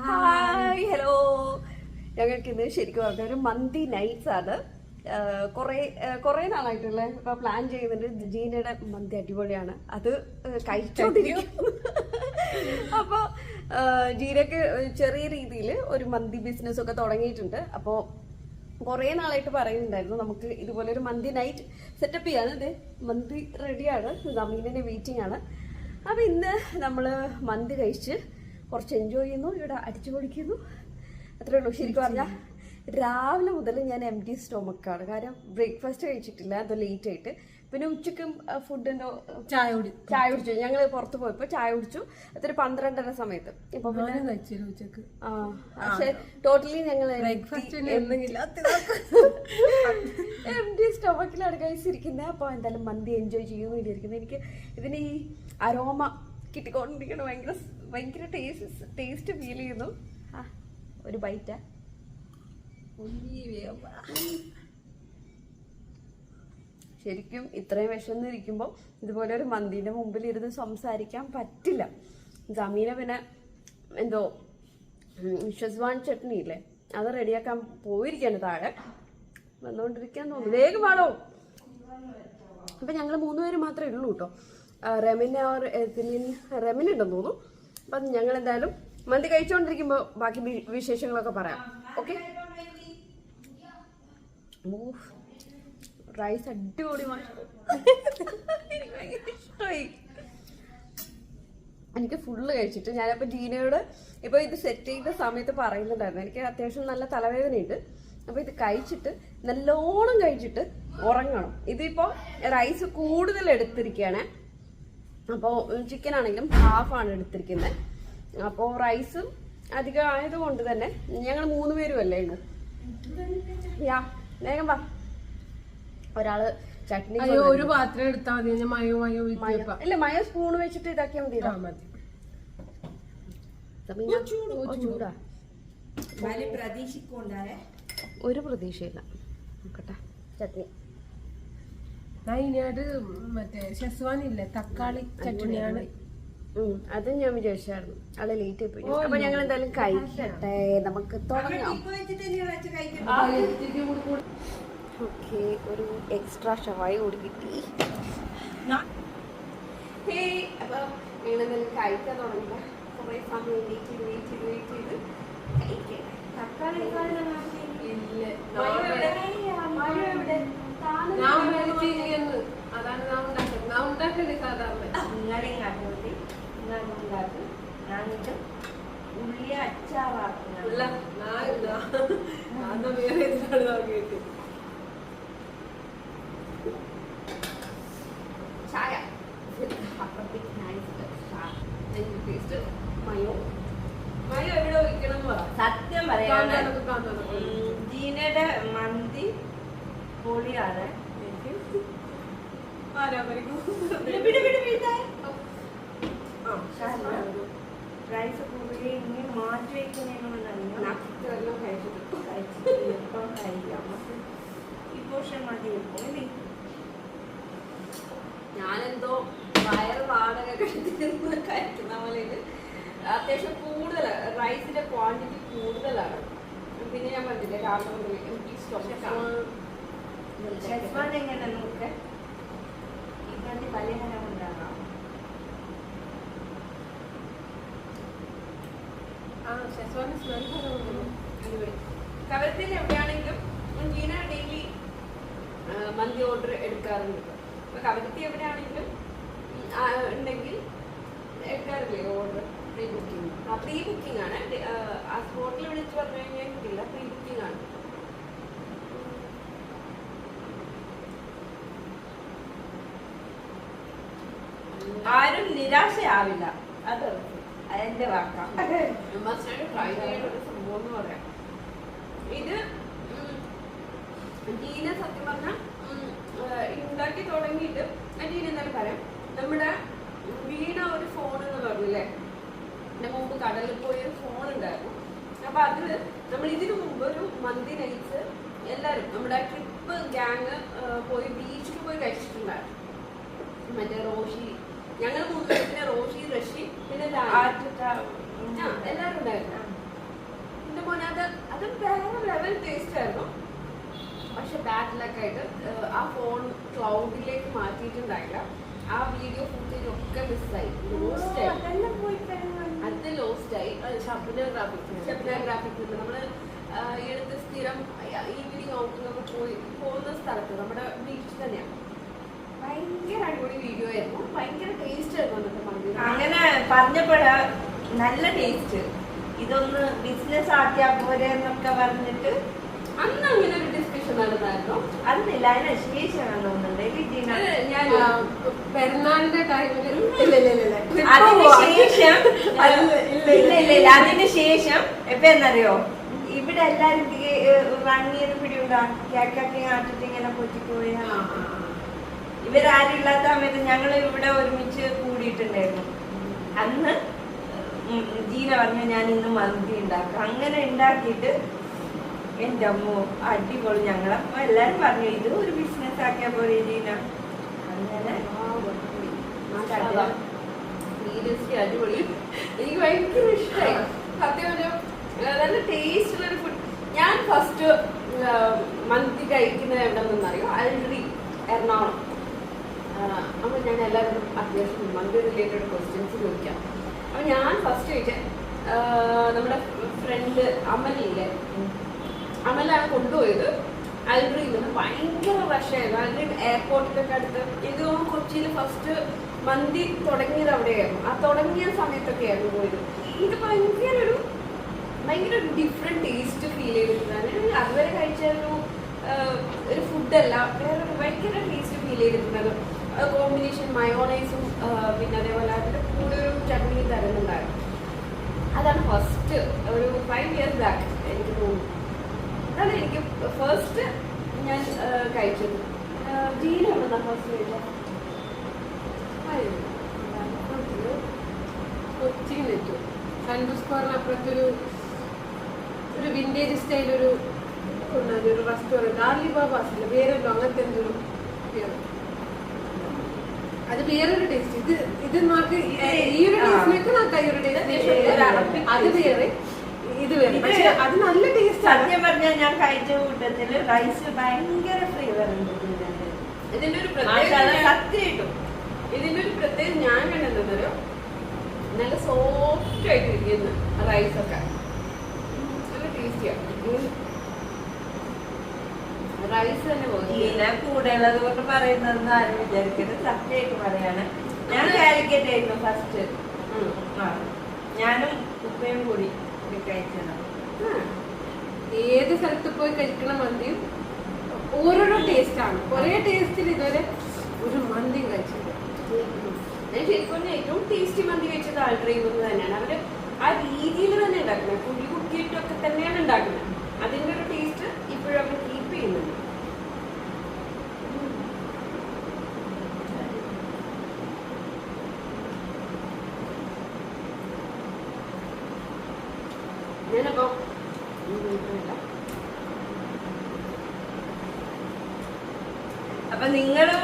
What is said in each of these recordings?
Hi hello. ഞങ്ങൾക്ക് ഇന്ന് ശരിക്കും പറഞ്ഞ ഒരു മന്തി നൈറ്റ്സ് ആണ്. കുറെ നാളായിട്ടുള്ള ഇപ്പൊ പ്ലാൻ ചെയ്യുന്നുണ്ട്. ജീനയുടെ മന്തി അടിപൊളിയാണ്, അത് കഴിച്ചോണ്ടിരിക്കും. അപ്പൊ ജീനക്ക് ചെറിയ രീതിയിൽ ഒരു മന്തി ബിസിനസ് ഒക്കെ തുടങ്ങിയിട്ടുണ്ട്. അപ്പോ കുറെ നാളായിട്ട് പറയുന്നുണ്ടായിരുന്നു നമുക്ക് ഇതുപോലെ ഒരു മന്തി നൈറ്റ് സെറ്റപ്പ് ചെയ്യാൻ. ഇത് മന്തി റെഡിയാണ്, ജമീലിന്റെ വെയിറ്റിംഗ് ആണ്. അപ്പൊ ഇന്ന് നമ്മള് മന്തി കഴിച്ച് കുറച്ച് എൻജോയ് ചെയ്യുന്നു, ഇവിടെ അടിച്ചു പൊളിക്കുന്നു, അത്രേ ഉള്ളൂ. ശരിക്കും പറഞ്ഞാൽ രാവിലെ മുതൽ ഞാൻ എം ടി സ്റ്റൊമക്കാണ്. കാരണം ബ്രേക്ക്ഫാസ്റ്റ് കഴിച്ചിട്ടില്ല, അത് ലേറ്റ് ആയിട്ട്. പിന്നെ ഉച്ചക്കും ഫുഡിന്റെ ചായ കുടിച്ചു. ഞങ്ങൾ പുറത്ത് പോയപ്പോ ചായ കുടിച്ചു, അതൊരു 12:30 സമയത്ത്. ഇപ്പൊ ഉച്ചക്ക് പക്ഷെ ടോട്ടലി ഞങ്ങൾ എം ടി സ്റ്റൊമക്കിലാണ് കഴിച്ചിരിക്കുന്നത്. അപ്പൊ എന്തായാലും മന്തി എൻജോയ് ചെയ്യുമെന്ന് വിചാരിക്കുന്നത്. എനിക്ക് ഇതിന് ഈ അരോമ കിട്ടിക്കൊണ്ടിരിക്കണം, ഭയങ്കര ടേസ്റ്റ് ഫീൽ ചെയ്യുന്നു. ഒരു ബൈറ്റാ. ശരിക്കും ഇത്രയും വിശന്നിരിക്കുമ്പോൾ ഇതുപോലെ ഒരു മന്തിന്റെ മുമ്പിൽ ഇരുന്ന് സംസാരിക്കാൻ പറ്റില്ല. ജമീന പിന്നെ എന്തോ ഷെസ്വാൻ ചട്നി ഇല്ലേ, അത് റെഡിയാക്കാൻ പോയിരിക്കാണ്, താഴെ വന്നുകൊണ്ടിരിക്കാൻ തോന്നുന്നു. വേഗം പാടോ. അപ്പൊ ഞങ്ങൾ 3 പേര് മാത്രമേ ഉള്ളൂ കേട്ടോ. റെമിൻ ഉണ്ടെന്ന് തോന്നുന്നു. അപ്പൊ ഞങ്ങൾ എന്തായാലും മന്തി കഴിച്ചുകൊണ്ടിരിക്കുമ്പോ ബാക്കി വിശേഷങ്ങളൊക്കെ പറയാം. ഓക്കെ. റൈസ് അടിപൊളി, ഇഷ്ടമായി. എനിക്ക് ഫുള്ള് കഴിച്ചിട്ട് ഞാനപ്പോൾ ജീനയോട് ഇപ്പോൾ ഇത് സെറ്റ് ചെയ്ത സമയത്ത് പറയുന്നുണ്ടായിരുന്നു എനിക്ക് അത്യാവശ്യം നല്ല തലവേദനയുണ്ട്. അപ്പോൾ ഇത് കഴിച്ചിട്ട് നല്ലോണം കഴിച്ചിട്ട് ഉറങ്ങണം. ഇതിപ്പോൾ റൈസ് കൂടുതൽ എടുത്തിരിക്കുകയാണ്. അപ്പോൾ ചിക്കൻ ആണെങ്കിലും ഹാഫാണ് എടുത്തിരിക്കുന്നത്. അപ്പോൾ റൈസും അധികം ആയതുകൊണ്ട് തന്നെ ഞങ്ങൾ 3 പേരും അല്ലേ ഉള്ളൂ. യാ വേഗം വാ. ഒരാള് ചട്നി ഒരു പാത്രം എടുത്താൽ മതി. ഇല്ല, മയോ സ്പൂൺ വെച്ചിട്ട് ഇതാക്കിയാൽ മതി. ചൂടാ, ഒരു പ്രതീക്ഷയില്ല. നോക്കട്ടെ ചട്നി. മറ്റേ ഷെസ്വാനില്ലേ, തക്കാളി ചട്നിയാണ്. അത് ഞാൻ വിചാരിച്ചായിരുന്നു, അത് ലേറ്റ് ആയി പോയി. അപ്പൊ ഞങ്ങൾ എന്തായാലും കഴിക്കട്ടെ, നമുക്ക് തുടങ്ങാം. ഓക്കെ, ഒരു എക്സ്ട്രാ ഷവായി കൂടി കിട്ടി. അപ്പൊ ഞങ്ങൾ എന്തായാലും കഴിക്കാൻ തുടങ്ങില്ല. കുറെ സമയം വെയിറ്റ് ചെയ്ത് കഴിക്കട്ടെ. തക്കാളി ഞാനിത് ഉള്ളി അച്ചാറാക്കുന്ന ചായ. മയോ എവിടെ ഒഴിക്കണം? സത്യം പറയാൻ ജീനയുടെ മന്തി പൊളിയാണ്. റൈസ് കൂടുതൽ ഇനി മാറ്റി വയ്ക്കുന്നതിനോട് ഈ പോർഷൻ മതി വെക്കും. ഞാനെന്തോ വയറ് വാടക കഴിക്കുന്ന പോലെ ഇത് അത്യാവശ്യം കൂടുതലാണ്, റൈസിന്റെ ക്വാണ്ടിറ്റി കൂടുതലാണ്. പിന്നെ ഞാൻ പറഞ്ഞില്ലേ രാവിലെ എങ്ങനെ നമുക്ക് ഇങ്ങനത്തെ പലഹാരം ഉണ്ടാകാം. കവരത്തിൽ എവിടെയാണെങ്കിലും ജീന ഡെയിലി മന്തി ഓർഡർ എടുക്കാറുണ്ട്. അപ്പൊ കവരത്തി എവിടെയാണെങ്കിലും ഉണ്ടെങ്കിൽ എടുക്കാറില്ലേ order? Pre booking. Pre booking ആണ്. ആ സ്പോട്ടിൽ വിളിച്ച് പറഞ്ഞു കഴിഞ്ഞാൽ കിട്ടില്ല, പ്രീ ബുക്കിംഗ് ആണ്. ആരും നിരാശയാവില്ല, അത് എന്റെ വാക്കാം. ട്രൈ ചെയ്യേണ്ട ഒരു സംഭവം എന്ന് പറയാം. ഇത് ജീന സത്യം പറഞ്ഞാൽ ഉണ്ടാക്കി തുടങ്ങിയിട്ട് ജീന എന്തായാലും പറയാം. നമ്മുടെ വീണ ഒരു ഫോൺ എന്ന് പറഞ്ഞില്ലേ, എന്റെ മുമ്പ് കടലിൽ പോയൊരു ഫോൺ ഉണ്ടായിരുന്നു. അപ്പൊ അത് നമ്മൾ ഇതിനു മുമ്പ് ഒരു മന്തി നൈറ്റ്സ് എല്ലാവരും നമ്മുടെ ട്രിപ്പ് ഗ്യാങ് പോയി ബീച്ചിൽ പോയി കഴിച്ചിട്ടുണ്ടായിരുന്നു. മറ്റേ റോഷി, ഞങ്ങൾ 3 പേര്, റോഷി, റഷി, പിന്നെ ലക്ക് ആയിട്ട് ആ ഫോൺ ക്ലൗഡിലേക്ക് മാറ്റിയിട്ടുണ്ടായില്ല. ആ വീഡിയോ ഫുട്ടേജ് ഒക്കെ മിസ്സായി, ലോസ്റ്റ് ആയി. അത് ലോസ്റ്റ് ആയി. ഷബ്ന ഗ്രാഫിക്സ് നമ്മള് ഈ അടുത്ത് സ്ഥിരം ഈവനിങ് ഔട്ടിങ്ങൊക്കെ പോകുന്ന സ്ഥലത്ത് നമ്മുടെ ബീച്ച് തന്നെയാണ്. ഭയങ്കര അടിപൊളി വീഡിയോ ആയിരുന്നു, ഭയങ്കര ടേസ്റ്റ് ആയിരുന്നു അന്നത്തെ മന്തി. അങ്ങനെ പറഞ്ഞപ്പോഴാ നല്ല ടേസ്റ്റ്, ഇതൊന്ന് ബിസിനസ് ആക്കിയാ പോരെ എന്നൊക്കെ പറഞ്ഞിട്ട് അന്ന് അങ്ങനെ ഒരു ഡിസ്കഷൻ നടന്നായിരുന്നു. അന്നില്ല, അതിന് ശേഷമാണ് തോന്നുന്നുണ്ട് ഞാൻ പെരുന്നാളിന്റെ ടൈമില് അതിന് ശേഷം ഇപ്പൊ എന്നറിയോ, ഇവിടെ എല്ലാരും റണ്ണിയത് പിടിയുണ്ടാ കേക്കൊക്കെ ആട്ടിട്ട് ഇങ്ങനെ പൊറ്റിപ്പോയി. ഇവരാരും ഇല്ലാത്ത സമയത്ത് ഞങ്ങൾ ഇവിടെ ഒരുമിച്ച് കൂടിയിട്ടുണ്ടായിരുന്നു. അന്ന് ജീന പറഞ്ഞു ഞാൻ ഇന്ന് മന്തി ഉണ്ടാക്കാം. അങ്ങനെ ഉണ്ടാക്കിയിട്ട് എന്റെ അമ്മ അടിപൊളി. ഞങ്ങളപ്പോ എല്ലാരും പറഞ്ഞു ഇത് ഒരു ബിസിനസ് ആക്കിയാ പോലെ ജീന. അങ്ങനെ അടിപൊളി. എനിക്ക് ഭയങ്കര ഇഷ്ടമായി സത്യം. ഒരു നല്ല ടേസ്റ്റ് ഉള്ളൊരു ഫുഡ്. ഞാൻ ഫസ്റ്റ് മന്തി കഴിക്കുന്നത് എവിടെ നിന്നറിയോ? അൽറി, എറണാകുളം. അപ്പൊ ഞാൻ എല്ലാവരും അത്യാവശ്യം മന്തി റിലേറ്റഡ് ക്വസ്റ്റ്യൻസ് ചോദിക്കാം. അപ്പൊ ഞാൻ ഫസ്റ്റ് ചോദിച്ചത് നമ്മുടെ ഫ്രണ്ട് അമലില്ലേ, അമലാണ് കൊണ്ടുപോയത് അൽറിയിൽ നിന്ന്. ഭയങ്കര റഷായിരുന്നു. അൽറി എയർപോർട്ടിലൊക്കെ അടുത്ത്. എനിക്ക് തോന്നുന്നു കൊച്ചിയിൽ ഫസ്റ്റ് മന്തി തുടങ്ങിയത് അവിടെയായിരുന്നു. ആ തുടങ്ങിയ സമയത്തൊക്കെ ആയിരുന്നു പോയത്. എനിക്ക് ഭയങ്കര ഒരു ഡിഫറെന്റ് ടേസ്റ്റ് ഫീൽ ചെയ്തിട്ടുണ്ടാണ്. അതുവരെ കഴിച്ചൊരു ഫുഡല്ല, വേറൊരു ഭയങ്കര ടേസ്റ്റ് ഫീൽ ചെയ്തിട്ടുണ്ടത്. കോമ്പിനേഷൻ മയോണൈസും പിന്നെ അതേപോലെ അതിൻ്റെ കൂടെ ഒരു ചട്നി തരുന്നുണ്ടായിരുന്നു. അതാണ് ഫസ്റ്റ് ഒരു 5 years ബാക്ക് എനിക്ക് തോന്നുന്നു. അതാണ് എനിക്ക് ഫസ്റ്റ് ഞാൻ കഴിച്ചത്. ജീന എവിടെ ഫസ്റ്റ് കഴിച്ചത്? കൊച്ചിയിൽ വെച്ചു സെൻട്രൽ സ്ക്വയറിനപ്പുറത്തൊരു വിന്റേജ് സ്റ്റൈൽ ഒരു റെസ്റ്റോറൻറ്റ്, ആലിബാബാസില്ല പേരല്ലോ, അങ്ങനത്തെ എന്തൊരു പേര്. അത് വേറൊരു ടേസ്റ്റ്. ഇത് നമുക്ക് ഈ ഒരു ടേസ്റ്റിനൊക്കെ നമുക്ക് ഈ ഒരു ടേസ്റ്റ് അത് വേറെ, ഇത് വേറെ. പക്ഷെ അത് നല്ല ടേസ്റ്റ്. സത്യം പറഞ്ഞാൽ ഞാൻ കഴിച്ച കൂട്ടത്തില് റൈസ് ഭയങ്കര ഫ്ലേവർ ഉണ്ട്. ഇതിന്റെ ഒരു സത്യമായിട്ടും ഇതിന്റെ ഒരു പ്രത്യേകത ഞാൻ കണ്ടെന്നോ, നല്ല സോഫ്റ്റ് ആയിട്ട് ഇരിക്കുന്നു റൈസൊക്കെ. നല്ല ടേസ്റ്റിയാണ് റൈസ് തന്നെ. കൂടെ ഉള്ളത് കൊണ്ട് പറയുന്നതെന്ന് ആരും വിചാരിക്കരുത്, സത്യമായിട്ട് പറയാണ്. ഞാൻ കാലിക്കറ്റ് ആയിരുന്നു ഫസ്റ്റ്. ഞാനും ഉപ്പയും കൂടി കഴിച്ചതാണ്. ഏത് സ്ഥലത്ത് പോയി കഴിക്കണ മന്തിയും ഓരോരോ ടേസ്റ്റാണ്. ഒരേ ടേസ്റ്റിൽ ഇതുവരെ ഒരു മന്തിയും കഴിച്ചില്ല. ഞാൻ ശരിക്കും ഏറ്റവും ടേസ്റ്റി മന്തി കഴിച്ചത് ആൾട്രൈവ് തന്നെയാണ്. അവര് ആ രീതിയിൽ തന്നെ ഉണ്ടാക്കുന്നത്, പുളി കുക്കിയിട്ടൊക്കെ തന്നെയാണ് ഉണ്ടാക്കുന്നത്. അതിന്റെ ഒരു ടേസ്റ്റ് ഇപ്പോഴും അവർ കീപ്പ് ചെയ്യുന്നുണ്ട്. ഞാനപ്പോ അപ്പൊ നിങ്ങളും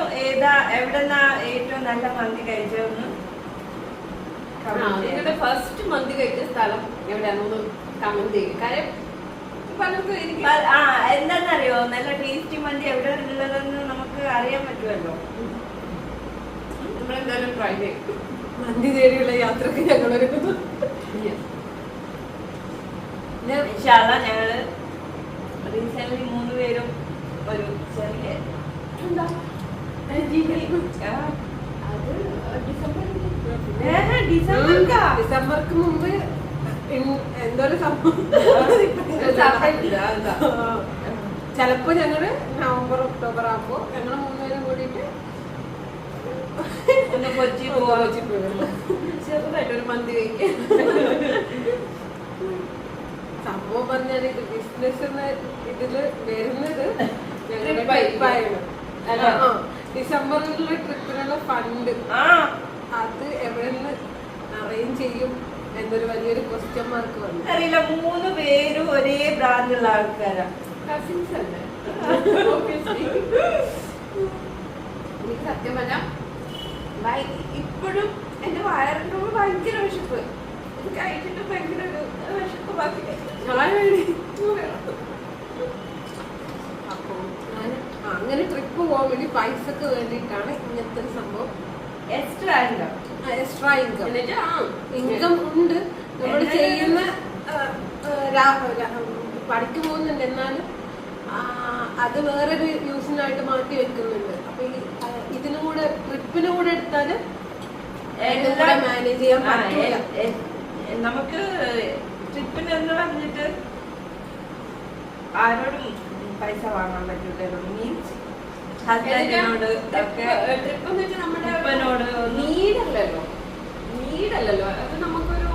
എവിടെന്നാ ഏറ്റവും നല്ല മന്തി കഴിച്ചതെന്ന് നിങ്ങളുടെ ഫസ്റ്റ് മന്തി കഴിച്ച സ്ഥലം എവിടെയാണെന്ന് കമന്റ് ചെയ്യും. കാര്യം പലർക്കും എനിക്ക് എന്താന്നറിയോ, നല്ല ടേസ്റ്റി മന്തി എവിടെ ഉള്ളതെന്ന് നമുക്ക് അറിയാൻ പറ്റുമല്ലോ. നമ്മളെന്തായാലും ട്രൈ ചെയ്യും. മന്തി തേടിയുള്ള യാത്രക്ക് ഞങ്ങളൊരു ഞങ്ങള് റീസെന്റ് 3 പേരും ഒരു ചെറിയ ഡിസംബർക്ക് മുമ്പ് എന്തോ ഒരു സംഭവം. ചിലപ്പോ ഞങ്ങള് നവംബർ ഒക്ടോബർ ആകുമ്പോ ഞങ്ങള് 3 പേരും കൂടിയിട്ട് കൊച്ചി ചെറുതായിട്ടൊരു മന്തി കഴിക്കാൻ. സംഭവം പറഞ്ഞാൽ ഇത് ബിസിനസ് ഇതില് വരുന്നത് ഞങ്ങളുടെ ട്രിപ്പായിരുന്നു. ഡിസംബറിലുള്ള ട്രിപ്പിനുള്ള ഫണ്ട് അത് എവിടെ നിന്ന് അറേഞ്ച് ചെയ്യും എന്നൊരു വലിയൊരു ക്വസ്റ്റ്യൻ മാർക്ക് വന്നു. അറിയില്ല, 3 പേരും ഒരേ ബ്രാൻഡുള്ള ആൾക്കാരാ, കസിൻസ് അല്ലേ. എനിക്ക് സത്യം പറഞ്ഞാൽ ഇപ്പോഴും എന്റെ വയറിനോട് ഭയങ്കര വിശപ്പ്. എനിക്ക് കഴിച്ചിട്ട് ഭയങ്കര ഒരു വിശപ്പ് ബാക്കി. അപ്പോ അങ്ങനെ ട്രിപ്പ് പോകാൻ വേണ്ടി പൈസക്ക് വേണ്ടിയിട്ടാണ് ഇങ്ങനത്തെ ഒരു സംഭവം. എക്സ്ട്രാ ഉണ്ടോ? എക്സ്ട്രാ ഇൻകം എന്നിട്ട് ഇൻകം ഉണ്ട്. നമ്മൾ ചെയ്യുന്ന പണിക്ക് പോകുന്നുണ്ട്, എന്നാലും അത് വേറൊരു യൂസിനായിട്ട് മാറ്റി വെക്കുന്നുണ്ട്. അപ്പൊ ഇതിനും കൂടെ ട്രിപ്പിനും കൂടെ എടുത്താല് മാനേജ് ചെയ്യാൻ പറ്റില്ല. നമുക്ക് ട്രിപ്പിനെന്ന് പറഞ്ഞിട്ട് ആരോടും പൈസ വാങ്ങാൻ പറ്റൂലല്ലോ. മീൻസ് ഹസ്ബൻഡിനോട് ട്രിപ്പ് എന്ന് വെച്ചാൽ നമ്മുടെ നീഡല്ലല്ലോ. അത് നമുക്കൊരു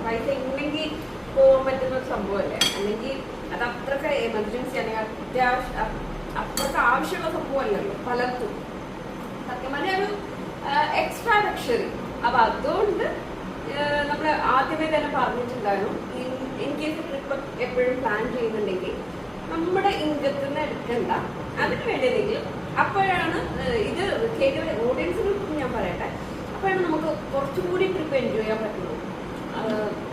പൈസ ഉണ്ടെങ്കിൽ പോകാൻ പറ്റുന്ന ഒരു സംഭവമല്ലേ. അല്ലെങ്കിൽ അത് അത്രക്ക് എമർജൻസി അല്ലെങ്കിൽ അത്രക്ക് ആവശ്യമുള്ള സംഭവമല്ലല്ലോ പലർക്കും. സത്യം പറഞ്ഞാൽ ഒരു എക്സ്ട്രാ ലക്ഷറി. അപ്പൊ അതുകൊണ്ട് നമ്മൾ ആദ്യമേ തന്നെ പറഞ്ഞിട്ടുണ്ടായിരുന്നു, ഇൻ കേസ് ട്രിപ്പ് എപ്പോഴും പ്ലാൻ ചെയ്യുന്നുണ്ടെങ്കിൽ നമ്മുടെ ഇൻകത്തിൽ നിന്ന് എടുക്കണ്ട, അതിന് വേണ്ടിയെങ്കിലും അപ്പോഴാണ് ഇത് കേൾക്കുന്ന ഓഡിയൻസിന് ഞാൻ പറയട്ടെ, അപ്പോഴാണ് നമുക്ക് കുറച്ചുകൂടി ട്രിപ്പ് എൻജോയ് ചെയ്യാൻ പറ്റുള്ളൂ.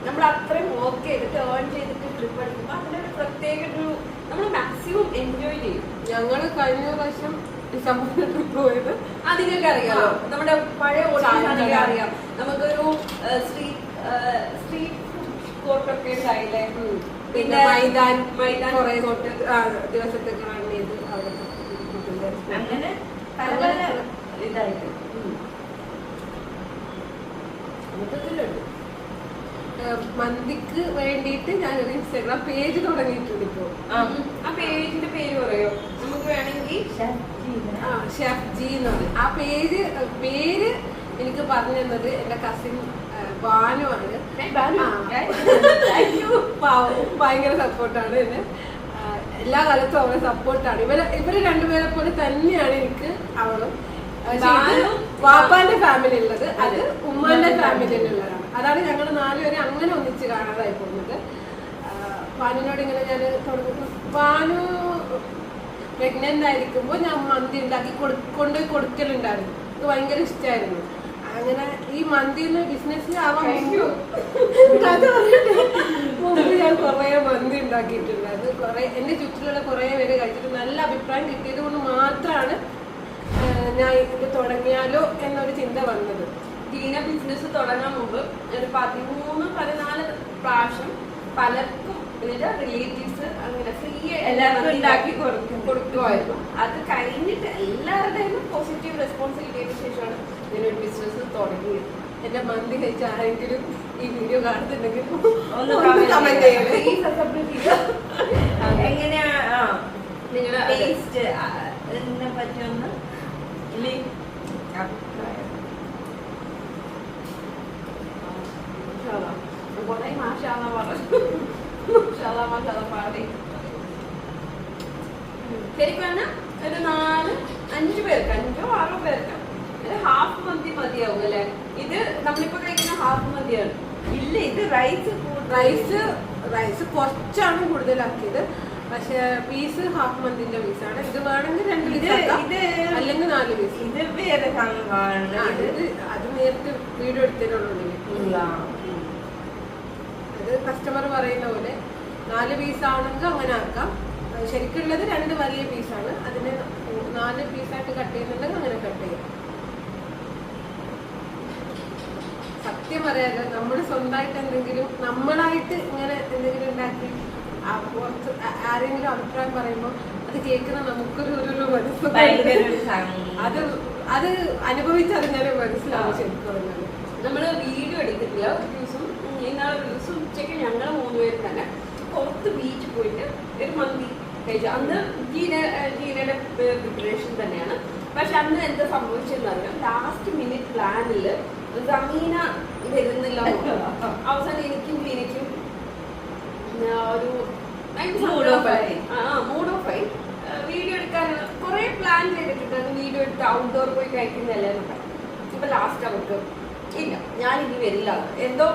നമ്മൾ അത്രയും വർക്ക് ചെയ്തിട്ട് ഏൺ ചെയ്തിട്ട് ട്രിപ്പ് എടുക്കുമ്പോൾ അതിനൊരു പ്രത്യേക ഒരു നമ്മൾ മാക്സിമം എൻജോയ് ചെയ്യും. ഞങ്ങള് കഴിഞ്ഞ പ്രാവശ്യം ഡിസംബറിൽ ട്രിപ്പ് പോയത് അതിനൊക്കെ അറിയാലോ, നമ്മുടെ പഴയ ഓഡിയൻസിനൊക്കെ അറിയാം. നമുക്കൊരു സ്ട്രീറ്റ് കോർട്ടൊക്കെ ഉണ്ടായില്ലേ, പിന്നെ മൈതാൻ കുറെ ദിവസത്തേക്ക് റൺ ചെയ്ത് അവിടെ അങ്ങനെ പല പല ഇതായിട്ട് മൊത്തത്തിലുണ്ട്. മന്തിക്ക് വേണ്ടിയിട്ട് ഞാനൊരു ഇൻസ്റ്റാഗ്രാം പേജ് തുടങ്ങിയിട്ടുണ്ട് ഇപ്പോൾ. ആ പേജിന്റെ പേര് പറയോ? നമുക്ക് വേണമെങ്കിൽ ഷെഫ് ജി എന്ന് പറയും. ആ പേര് എനിക്ക് പറഞ്ഞു തന്നത് എന്റെ കസിൻ ബാനു ആണ്. ഭയങ്കര സപ്പോർട്ടാണ് എന്നെ, എല്ലാ കാലത്തും അവരെ സപ്പോർട്ടാണ്. ഇവര് രണ്ടുപേരെ പോലെ തന്നെയാണ് എനിക്ക് അവളും. വാപ്പാന്റെ ഫാമിലി ഉള്ളത്, അത് ഉമ്മാന്റെ ഫാമിലിയിലുള്ളതാണ്. അതാണ് ഞങ്ങൾ നാലുപേരെ അങ്ങനെ ഒന്നിച്ച് കാണാതായി പോകുന്നത്. പാനുവിനോട് ഇങ്ങനെ ഞാൻ തുടങ്ങുന്നു. പാനു പ്രഗ്നന്റ് ആയിരിക്കുമ്പോൾ ഞാൻ മന്തി ഉണ്ടാക്കി കൊണ്ടുപോയി കൊടുക്കലുണ്ടായിരുന്നു. എനിക്ക് ഭയങ്കര ഇഷ്ടമായിരുന്നു. അങ്ങനെ ഈ മന്തിന്ന് ബിസിനസ് ആവാൻ മുമ്പ് ഞാൻ കുറെ മന്തി ഉണ്ടാക്കിയിട്ടുണ്ടായിരുന്നു. കുറെ എന്റെ ചുറ്റിലുള്ള കുറെ പേര് കഴിച്ചിട്ട് നല്ല അഭിപ്രായം കിട്ടിയത് കൊണ്ട് മാത്രമാണ് ഞാൻ ഇത് തുടങ്ങിയാലോ എന്നൊരു ചിന്ത വന്നത്. ദീന ബിസിനസ് തുടങ്ങാൻ മുമ്പ് ഒരു 13-14 പ്രാവശ്യം പലർക്കും റിലേറ്റീവ്സ് അങ്ങനെ ഫ്രീ എല്ലാവർക്കും ഉണ്ടാക്കി കൊടുക്കുമായിരുന്നു. അത് കഴിഞ്ഞിട്ട് എല്ലാവരുടെയും പോസിറ്റീവ് റെസ്പോൺസ് കിട്ടിയതിനു ശേഷമാണ് ഇതിനൊരു ബിസിനസ് തുടങ്ങിയത്. എന്റെ മന്തി കഴിച്ച ആരെങ്കിലും ഈ വീഡിയോ കാണുന്നുണ്ടെങ്കിൽ കമന്റ് എങ്ങനെയാ നിങ്ങളുടെ ടേസ്റ്റ് ഇതിനെ പറ്റിയൊന്ന് അഭിപ്രായം. കുറെ മാഷാന്ന് പറഞ്ഞു പാടി. ശരിക്കും പറഞ്ഞാൽ ഒരു 4-5 പേർക്ക്, 5-6 പേർക്ക് ഒരു ഹാഫ് മന്തി മതിയാവും അല്ലെ? ഇത് നമ്മളിപ്പോ കഴിക്കുന്ന ഹാഫ് മന്തിയാണ്. ഇല്ല, ഇത് റൈസ് കുറച്ചാണ് കൂടുതലാക്കിയത്. പക്ഷെ പീസ് ഹാഫ് മന്തിന്റെ പീസാണ്. ഇത് വേണമെങ്കിൽ 2 പീസ് അല്ലെങ്കിൽ 4 പീസ്. ഇത് വേറെ സംഭവമാണ്. അത് നേരിട്ട് വീഡിയോ എടുത്തിട്ടുള്ളൂ. അത് കസ്റ്റമർ പറയുന്ന പോലെ 4 പീസ് ആണെങ്കിൽ അങ്ങനെ ആക്കാം. ശരിക്കുള്ളത് 2 വലിയ പീസാണ്. അതിനെ 4 പീസായിട്ട് കട്ട് ചെയ്യുന്നുണ്ടെങ്കിൽ അങ്ങനെ കട്ട് ചെയ്യാം. സത്യം പറയാലോ, നമ്മൾ സ്വന്തമായിട്ട് എന്തെങ്കിലും നമ്മളായിട്ട് ഇങ്ങനെ എന്തെങ്കിലും ഉണ്ടാക്കി പുറത്ത് ആരെങ്കിലും അഭിപ്രായം പറയുമ്പോൾ അത് കേൾക്കുന്ന നമുക്കൊരു അത് അനുഭവിച്ചറിഞ്ഞാലേ മനസ്സിലാവും. ശരിക്കും പറഞ്ഞാൽ നമ്മള് വീഡിയോ എടുത്തിട്ടില്ല. ഒരു ദിവസം ഉച്ചയ്ക്ക് ഞങ്ങൾ 3 പേര് തന്നെ പുറത്ത് ബീച്ചിൽ പോയിട്ട് ഒരു മന്തി കഴിച്ചു. അന്ന് ജീനയുടെ പ്രിപ്പറേഷൻ തന്നെയാണ്. പക്ഷെ അന്ന് എന്താ സംഭവിച്ചെന്ന് അറിയാം, ലാസ്റ്റ് മിനിറ്റ് പ്ലാനിൽ സമീന വരുന്നില്ല. അവസാനം എനിക്കും ജീനയ്ക്കും ഒരു മൂഡ് ഓഫ് ആയി. വീഡിയോ എടുക്കാൻ കുറെ പ്ലാൻ ചെയ്തിട്ടുണ്ട്. വീഡിയോ എടുത്ത് ഔട്ട്ഡോർ പോയി കഴിക്കുന്നതല്ലേ എന്നൊക്കെ. ഇപ്പൊ ലാസ്റ്റ് അവർക്ക് ഇല്ല, ഞാനിനി വരില്ല, എന്തോ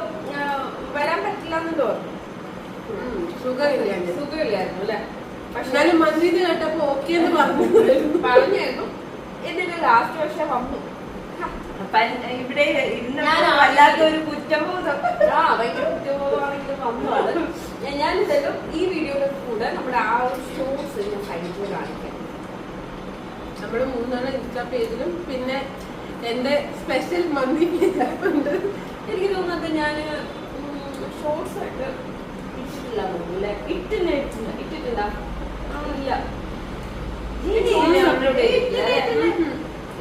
വരാൻ പറ്റില്ല എന്ന് തോന്നുന്നു. സുഖമില്ലായിരുന്നു അല്ലെ? പക്ഷെ മന്തി കേട്ടപ്പോ ഓക്കെ എന്ന് പറഞ്ഞായിരുന്നു. എന്നിട്ട് ലാസ്റ്റ് പക്ഷെ വന്നു. ഇവിടെ വല്ലാത്തൊരു കുറ്റബോധം, ഭയങ്കര കുറ്റബോധമാണെങ്കിലും വന്നു. അത് ഞാനിതെല്ലാം ഈ വീഡിയോയുടെ കൂടെ നമ്മുടെ ആ ഒരു ഷോർട്സ് ഞാൻ കഴിഞ്ഞു കാണിക്കാം. നമ്മുടെ 3 ഇൻസ്റ്റാ പേജിലും പിന്നെ എന്റെ സ്പെഷ്യൽ മന്തി പേജുണ്ട്. എനിക്ക് തോന്നുന്നത് ഞാൻ ഷോർട്സ് ആയിട്ട് ഇട്ടിട്ടില്ല തോന്നുന്നില്ലേ? ഇട്ടിട്ടില്ല.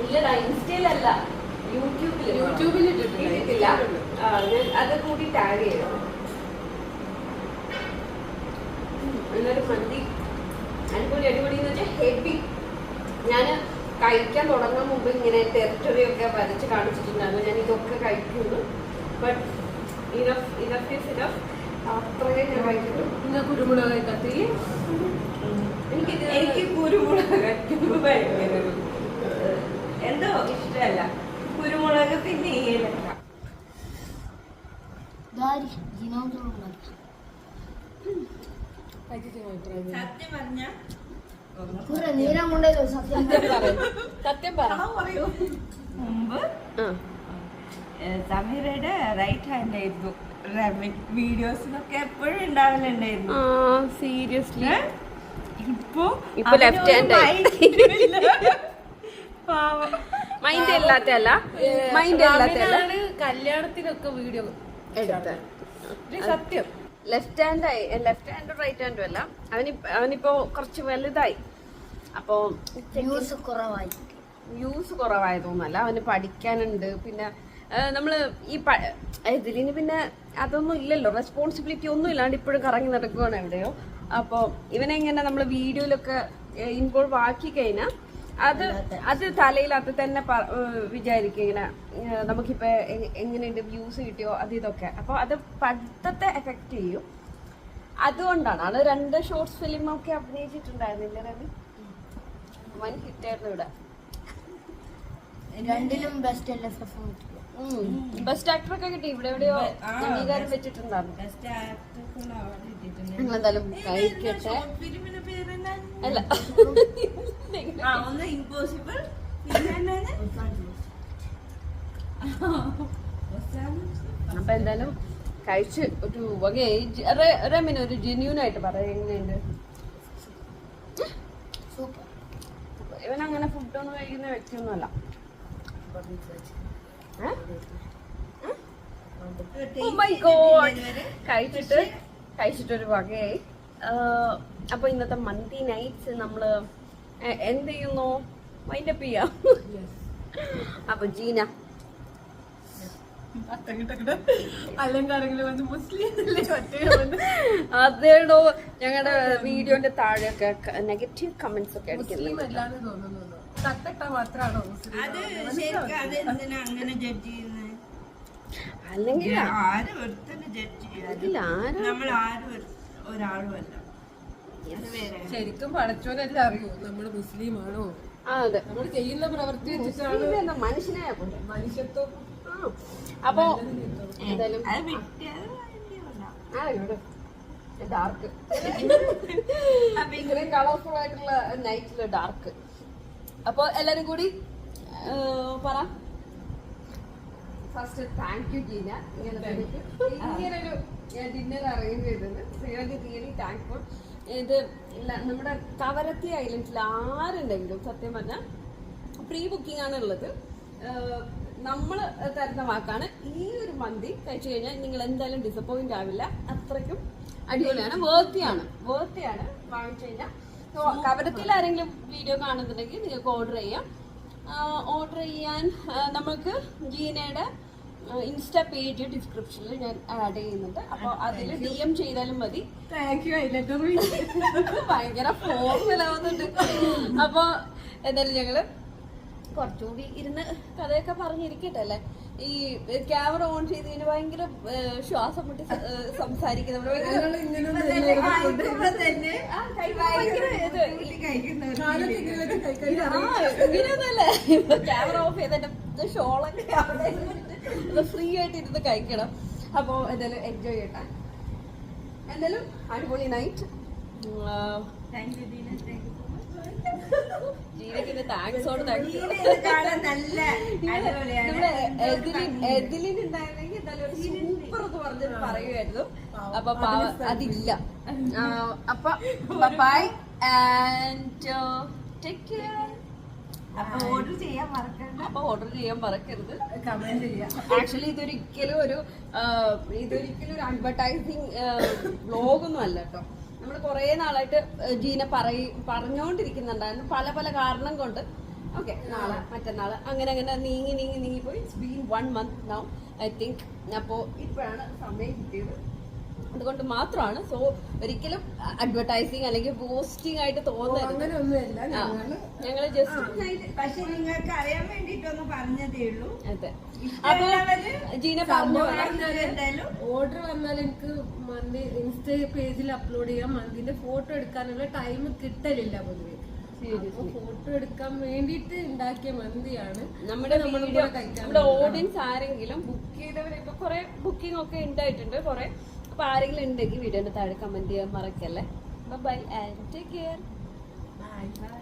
ഇല്ലടാ, ഇൻസ്റ്റയിലല്ല, യൂട്യൂബിൽ ഇട്ടിട്ടില്ല. അത് കൂടി ടാഗ് ചെയ്യണം. നല്ലൊരു മന്തി അടിപൊളി എന്ന് വെച്ചാൽ ഹെവി. ഞാൻ കഴിക്കാൻ തുടങ്ങുന്ന മുമ്പ് ഇങ്ങനെ ടെറിട്ടറി ഒക്കെ വരച്ച് കാണിച്ചിട്ടുണ്ടായിരുന്നു, ഞാൻ ഇതൊക്കെ കഴിക്കുന്നു. ബട്ട് അത്രയും ഞാൻ കഴിക്കുന്നു. പിന്നെ കുരുമുളക് കത്തി എനിക്ക് കുരുമുളക് ഭയങ്കര എന്തോ ഇഷ്ടമല്ല. കുരുമുളക് പിന്നെ ഏലക്ക. സത്യം പറഞ്ഞ സത്യം പറ. മുമ്പ് സമീറയുടെ റൈറ്റ് ഹാൻഡ് ആയിരുന്നു വീഡിയോസിനൊക്കെ എപ്പോഴും ഉണ്ടാവലുണ്ടായിരുന്നു. സീരിയസ്ലി ഇപ്പൊ ലെഫ്റ്റ് ഹാൻഡ് മൈൻഡ് ഇല്ലാത്തല്ല കല്യാണത്തിനൊക്കെ വീഡിയോ എടുത്ത് സത്യം. ലെഫ്റ്റ് ഹാൻഡും റൈറ്റ് ഹാൻഡും അല്ല, അവനിപ്പോ കുറച്ച് വലുതായി. അപ്പോ യൂസ് കുറവായതൊന്നല്ല, അവന് പഠിക്കാനുണ്ട്. പിന്നെ നമ്മള് ഇതിന് പിന്നെ അതൊന്നും ഇല്ലല്ലോ, റെസ്പോൺസിബിലിറ്റി ഒന്നും ഇല്ലാണ്ട് ഇപ്പോഴും കറങ്ങി നടക്കുവാണ് എവിടെയോ. അപ്പോൾ ഇവനെങ്ങനെ നമ്മൾ വീഡിയോയിലൊക്കെ ഇൻവോൾവ് ആക്കി കഴിഞ്ഞാൽ അത് തലയിൽ അത് തന്നെ വിചാരിക്കും ഇങ്ങനെ നമുക്കിപ്പോൾ എങ്ങനെയുണ്ട് വ്യൂസ് കിട്ടിയോ അത് ഇതൊക്കെ. അപ്പോൾ അത് പഠിത്തത്തെ എഫക്റ്റ് ചെയ്യും. അതുകൊണ്ടാണ് അത് 2 ഷോർട്സ് ഫിലിമൊക്കെ അഭിനയിച്ചിട്ടുണ്ടായിരുന്നില്ല രവി? 1 ഹിറ്റായിരുന്നു ഇവിടെ. രണ്ടിലും ബെസ്റ്റ് അല്ല, ബെസ്റ്റ് ആക്ടർ ഒക്കെ കിട്ടി. ഇവിടെ എവിടെയോ അംഗീകാരം വെച്ചിട്ടുണ്ടായിരുന്നു. എന്തായാലും കഴിക്കട്ടെ. അല്ല ഒന്ന് ഇമ്പോസിബിൾ. അപ്പൊ എന്തായാലും കഴിച്ച് ഒരു വകയായി. റെമിന് ഒരു ജെന്യൂൻ ആയിട്ട് പറയാം, എങ്ങനെയുണ്ട്? ഇവനങ്ങനെ ഫുഡൊന്നും കഴിക്കുന്ന വ്യക്തിയൊന്നുമല്ല. കഴിച്ചിട്ടൊരു വകയായി. അപ്പൊ ഇന്നത്തെ മന്തി നൈറ്റ്സ് നമ്മള് എന്ത് ചെയ്യുന്നു? വൈൻഡപ്പ് ചെയ്യാം. അപ്പൊ ജീന അതേടോ ഞങ്ങളുടെ വീഡിയോന്റെ താഴെയൊക്കെ നെഗറ്റീവ് കമന്റ്സ് ഒക്കെ അടിക്കുന്നുണ്ട്. അല്ലെങ്കിൽ ശരിക്കും പഠിച്ചോനെല്ലാം അറിയോ നമ്മള് മുസ്ലിം ആണോ? അതെ, നമ്മൾ ചെയ്യുന്ന പ്രവൃത്തി വെച്ചിട്ടാണ് മനുഷ്യനായ മനുഷ്യത്വം. അപ്പൊ എന്തായാലും ഡാർക്ക് ഇത്രയും കളർഫുൾ ആയിട്ടുള്ള നൈറ്റില് ഡാർക്ക്. അപ്പൊ എല്ലാരും കൂടി പറ. ഫസ്റ്റ് താങ്ക് യു ജീന, ഇങ്ങനൊരു ഡിന്നർ അറേഞ്ച് ചെയ്തത്. Really thankful. ഇത് നമ്മുടെ കവരത്തി ഐലൻഡിൽ ആരുണ്ടെങ്കിലും സത്യം പറഞ്ഞാൽ പ്രീ ബുക്കിംഗ് ആണ് ഉള്ളത്. നമ്മൾ തരുന്ന വാക്കാണ്, ഈ ഒരു മന്തി കഴിച്ചു കഴിഞ്ഞാൽ നിങ്ങൾ എന്തായാലും ഡിസപ്പോയിന്റ് ആവില്ല. അത്രയ്ക്കും അടിപൊളിയാണ്, വേർത്തിയാണ് വാങ്ങിച്ചു കഴിഞ്ഞാൽ. കവരത്തിൽ ആരെങ്കിലും വീഡിയോ കാണുന്നുണ്ടെങ്കിൽ നിങ്ങൾക്ക് ഓർഡർ ചെയ്യാം. ഓർഡർ ചെയ്യാൻ നമുക്ക് ജീനയുടെ ഇൻസ്റ്റാ പേജ് ഡിസ്ക്രിപ്ഷനിൽ ഞാൻ ആഡ് ചെയ്യുന്നുണ്ട്. അപ്പൊ അതിൽ DM ചെയ്താലും മതി. ഭയങ്കര ഫോർമലാവുന്നുണ്ട്. അപ്പൊ എന്തായാലും ഞങ്ങള് കുറച്ചുകൂടി ഇരുന്ന് കഥയൊക്കെ പറഞ്ഞിരിക്കട്ടെ അല്ലേ. ഈ ക്യാമറ ഓൺ ചെയ്തതിന് ഭയങ്കര ശ്വാസം മുട്ടി സംസാരിക്കുന്നത് ഇങ്ങനെയൊന്നല്ലേ. ക്യാമറ ഓഫ് ചെയ്തിട്ട് ഷോളൊക്കെ അവിടെ ഫ്രീ ആയിട്ട് ഇരുന്ന് കഴിക്കണം. അപ്പൊ എന്തായാലും എൻജോയ് ചെയ്യട്ടെ. എന്തായാലും അടിപൊളി നൈറ്റ്. ജീനക്കിന്റെ താങ്ക്സോട് എദിലിൻ ഉണ്ടായിരുന്നെങ്കിൽ എന്തായാലും സൂപ്പർ എന്ന് പറഞ്ഞിട്ട് പറയുമായിരുന്നു. അപ്പൊ അതില്ല. അപ്പൊ ബൈ ആൻഡ് ടേക്ക് കെയർ. അപ്പൊ ഓർഡർ ചെയ്യാൻ മറക്കണ്ട. അപ്പൊ ഓർഡർ ചെയ്യാൻ മറക്കരുത്. കമന്റ് ചെയ്യാം. ആക്ച്വലി ഇതൊരിക്കലും ഒരു അഡ്വർടൈസിങ് വ്ലോഗൊന്നും അല്ല കേട്ടോ. നമ്മൾ കുറെ നാളായിട്ട് ജീന പറഞ്ഞുകൊണ്ടിരിക്കുന്നുണ്ടായിരുന്നു പല പല കാരണം കൊണ്ട്. ഓക്കെ, നാളെ മറ്റന്നാള് അങ്ങനെ അങ്ങനെ നീങ്ങി പോയി. It's been 1 month now I think. അപ്പോ ഇപ്പോഴാണ് സമയം കിട്ടിയത്, അതുകൊണ്ട് മാത്രമാണ്. സോ ഒരിക്കലും അഡ്വർടൈസിങ് അല്ലെങ്കിൽ ബൂസ്റ്റിംഗ് ആയിട്ട് തോന്നുന്നത് അങ്ങനെയൊന്നുമല്ല. ഞങ്ങള് ജസ്റ്റ്. പക്ഷെ നിങ്ങൾക്ക് അറിയാൻ വേണ്ടിട്ടൊന്ന് പറഞ്ഞതേ ഉള്ളൂ. അതെ. അപ്പൊ ജീന പറഞ്ഞു എന്തായാലും ഓർഡർ വന്നാൽ എനിക്ക് മന്തി ഇൻസ്റ്റ പേജിൽ അപ്ലോഡ് ചെയ്യാം. മന്തിന്റെ ഫോട്ടോ എടുക്കാനുള്ള ടൈം കിട്ടലില്ല പൊതുവെ. ഫോട്ടോ എടുക്കാൻ വേണ്ടിട്ട് ഉണ്ടാക്കിയ മന്തിയാണ് നമ്മുടെ ഓഡിയൻസ് ആരെങ്കിലും ബുക്ക് ചെയ്തവർ ഇപ്പൊ കുറെ ബുക്കിംഗ് ഒക്കെ ഉണ്ടായിട്ടുണ്ട് കുറെ. അപ്പൊ ആരെങ്കിലും ഉണ്ടെങ്കിൽ വീഡിയോന്റെ താഴെ കമന്റ് ചെയ്യാൻ മറക്കല്ലേ. Bye and take care. Bye by.